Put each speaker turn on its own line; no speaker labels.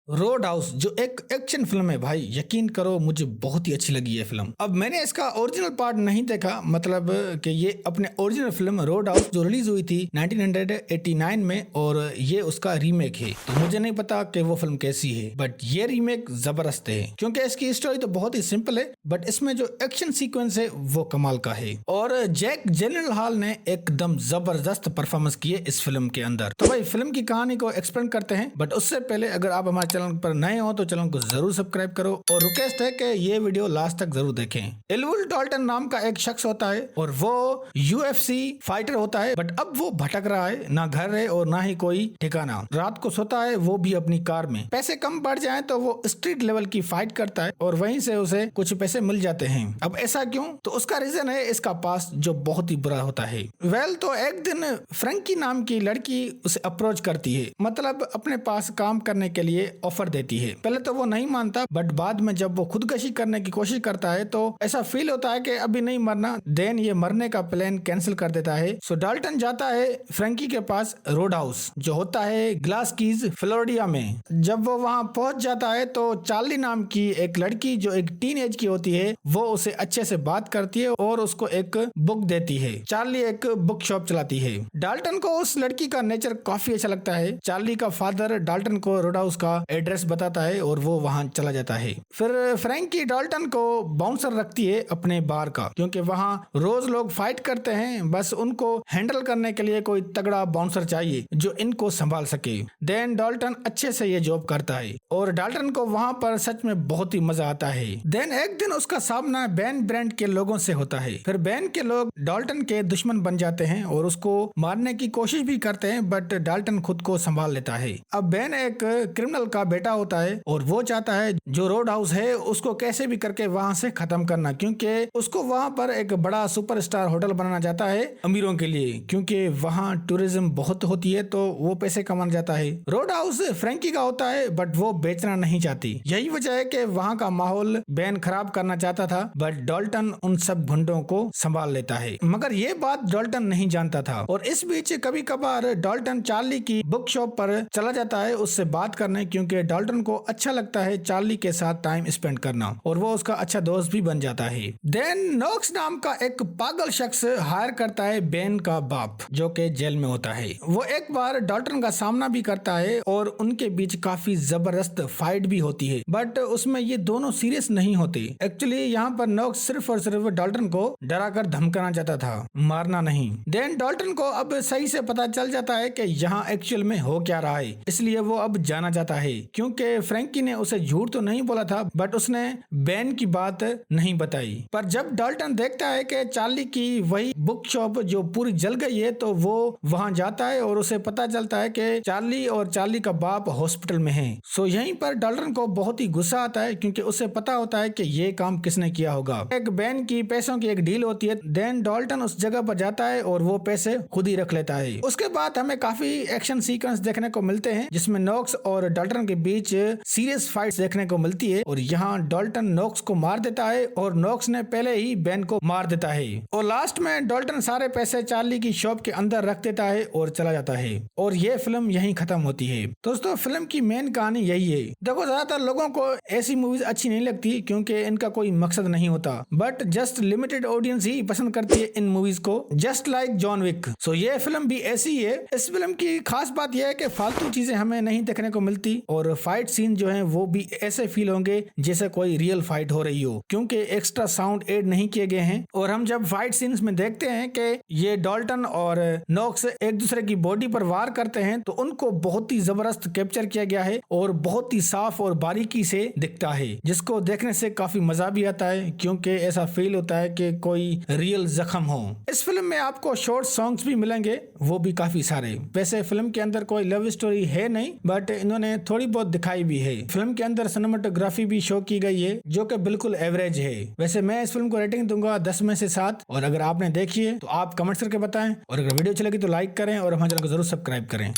Road house जो एक action film है भाई, यकीन करो मुझे बहुत ही अच्छी लगी ये फिल्म। अब मैंने इसका ओरिजिनल पार्ट नहीं देखा, मतलब कि ये अपने ओरिजिनल फिल्म रोड हाउस जो रिलीज हुई थी 1989 में और ये उसका रीमेक है। तो मुझे नहीं पता कि वो फिल्म कैसी है, बट ये रीमेक जबरदस्त है क्योंकि इसकी स्टोरी तो बहुत ही सिंपल है, बट इसमें जो एक्शन सीक्वेंस है वो कमाल का है और जैक जिलेनहॉल ने एकदम जबरदस्त परफॉर्मेंस की है इस फिल्म के अंदर। तो भाई फिल्म की कहानी को एक्सप्लेन करते हैं, बट उससे पहले अगर आप हमारे चैनल पर नए हो तो चैनल को जरूर सब्सक्राइब करो और रिक्वेस्ट है कि ये वीडियो लास्ट तक जरूर देखें। एल्विल डॉल्टन नाम का एक शख्स होता है और वो UFC फाइटर होता है, बट अब वो भटक रहा है, ना घर है और ना ही कोई ठिकाना। रात को सोता है वो भी अपनी कार में। पैसे कम बढ़ जाए तो वो स्ट्रीट लेवल की फाइट करता है और वहीं से उसे कुछ पैसे मिल जाते हैं। अब ऐसा क्यों? तो उसका रीजन है इसका पास्ट जो बहुत ही बुरा होता है। तो एक दिन फ्रैंकी नाम की लड़की उसे अप्रोच करती है, मतलब अपने पास काम करने के लिए ऑफर देती है। पहले तो वो नहीं मानता, बट बाद में जब वो खुदकशी करने की कोशिश करता है तो ऐसा फील होता है कि अभी नहीं मरना, देन ये मरने का प्लान कैंसिल कर देता है। सो डाल्टन जाता है फ्रैंकी के पास रोड हाउस जो होता है ग्लास कीज फ्लोरिडा में। जब वो वहां पहुंच जाता है तो चार्ली नाम की एक लड़की जो एक टीन एज की होती है वो उसे अच्छे से बात करती है और उसको एक बुक देती है। चार्ली एक बुक शॉप चलाती है। डाल्टन को उस लड़की का नेचर काफी अच्छा लगता है। चार्ली का फादर डाल्टन को रोड हाउस का एड्रेस बताता है और वो वहां चला जाता है। फिर फ्रैंकी डाल्टन को बाउंसर रखती है अपने बार का, क्योंकि वहां रोज लोग फाइट करते हैं, बस उनको हैंडल करने के लिए कोई तगड़ा बाउंसर चाहिए जो इनको संभाल सके। देन डाल्टन अच्छे से ये जॉब करता है और डाल्टन को वहां पर सच में बहुत ही मजा आता है। देन एक दिन उसका सामना बैन ब्रांड के लोगों से होता है। फिर बैन के लोग डाल्टन के दुश्मन बन जाते हैं और उसको मारने की कोशिश भी करते हैं, बट डाल्टन खुद को संभाल लेता है। अब बैन एक क्रिमिनल का बेटा होता है और वो चाहता है जो रोड हाउस है उसको कैसे भी करके वहां से खत्म करना, क्योंकि उसको वहां पर एक बड़ा सुपरस्टार होटल बनाना चाहता है अमीरों के लिए, क्योंकि वहां टूरिज्म बहुत होती है तो वो पैसे कमाना चाहता है। रोड हाउस फ्रैंकी का होता है बट वो बेचना नहीं चाहती। यही वजह है कि वहां का माहौल बैन खराब करना चाहता था, बट डाल्टन उन सब गुंडों को संभाल लेता है। मगर ये बात डाल्टन नहीं जानता था और इस बीच कभी कभार डाल्टन चार्ली की बुक शॉप पर चला जाता है उससे बात करने, क्योंकि डाल्टन को अच्छा लगता है चार्ली के साथ टाइम स्पेंड करना और वो उसका अच्छा दोस्त भी बन जाता है। देन नॉक्स नाम का एक पागल शख्स हायर करता है बेन का बाप जो कि जेल में होता है। वो एक बार डाल्टन का सामना भी करता है और उनके बीच काफी जबरदस्त फाइट भी होती है, बट उसमें ये दोनों सीरियस नहीं होते। एक्चुअली यहाँ पर नॉक्स सिर्फ और सिर्फ डाल्टन को डरा कर धमकाना चाहता था, मारना नहीं। देन डाल्टन को अब सही से पता चल जाता है कि यहाँ एक्चुअल में हो क्या रहा है, इसलिए वो अब जाना चाहता है, क्योंकि फ्रैंकी ने उसे झूठ तो नहीं बोला था बट उसने बैन की बात नहीं बताई। पर जब डाल्टन देखता है कि चार्ली की वही बुक शॉप जो पूरी जल गई है तो वो वहां जाता है और उसे पता चलता है कि चार्ली और चार्ली का बाप हॉस्पिटल में है। सो यहीं पर डाल्टन को बहुत ही गुस्सा आता है, क्योंकि उसे पता होता है कि ये काम किसने किया होगा। एक बैन की पैसों की एक डील होती है। देन डाल्टन उस जगह पर जाता है और वो पैसे खुद ही रख लेता है। उसके बाद हमें काफी एक्शन सीक्वेंस देखने को मिलते हैं जिसमें नॉक्स और डाल्टन के बीच सीरियस फाइट देखने को मिलती है और यहाँ डाल्टन नॉक्स को मार देता है और नॉक्स ने पहले ही बैन को मार देता है और लास्ट में डाल्टन सारे पैसे चार्ली की शॉप के अंदर रख देता है और चला जाता है और ये फिल्म यहीं खत्म होती है। दोस्तों फिल्म की मेन कहानी यही है। देखो ज्यादातर लोगों को ऐसी मूवीज अच्छी नहीं लगती क्योंकि इनका कोई मकसद नहीं होता, बट जस्ट लिमिटेड ऑडियंस ही पसंद करती है इन मूवीज को, जस्ट लाइक जॉन विक। सो ये फिल्म भी ऐसी है। इस फिल्म की खास बात यह है कि फालतू चीजें हमें नहीं देखने को मिलती और फाइट सीन जो है वो भी ऐसे फील होंगे जैसे कोई रियल फाइट हो रही हो, क्योंकि एक्स्ट्रा साउंड ऐड नहीं किए गए हैं। और हम जब फाइट सीन्स में देखते हैं कि ये डाल्टन और नॉक्स एक दूसरे की बॉडी पर वार करते हैं तो उनको बहुत ही जबरदस्त कैप्चर किया गया है और बहुत ही साफ और बारीकी से दिखता है, जिसको देखने से काफी मजा भी आता है, क्योंकि ऐसा फील होता है कि कोई रियल जख्म हो। इस फिल्म में आपको शॉर्ट सॉन्ग्स भी मिलेंगे, वो भी काफी सारे। वैसे फिल्म के अंदर कोई लव स्टोरी है नहीं, बट इन्होंने थोड़ी बहुत दिखाई भी है। फिल्म के अंदर सिनेमेटोग्राफी भी शो की गई है जो कि बिल्कुल एवरेज है। वैसे मैं इस फिल्म को रेटिंग दूंगा 10 में से 7 और अगर आपने देखी है तो आप कमेंट्स करके बताएं और अगर वीडियो अच्छी लगी तो लाइक करें और हमारे चैनल को जरूर सब्सक्राइब करें।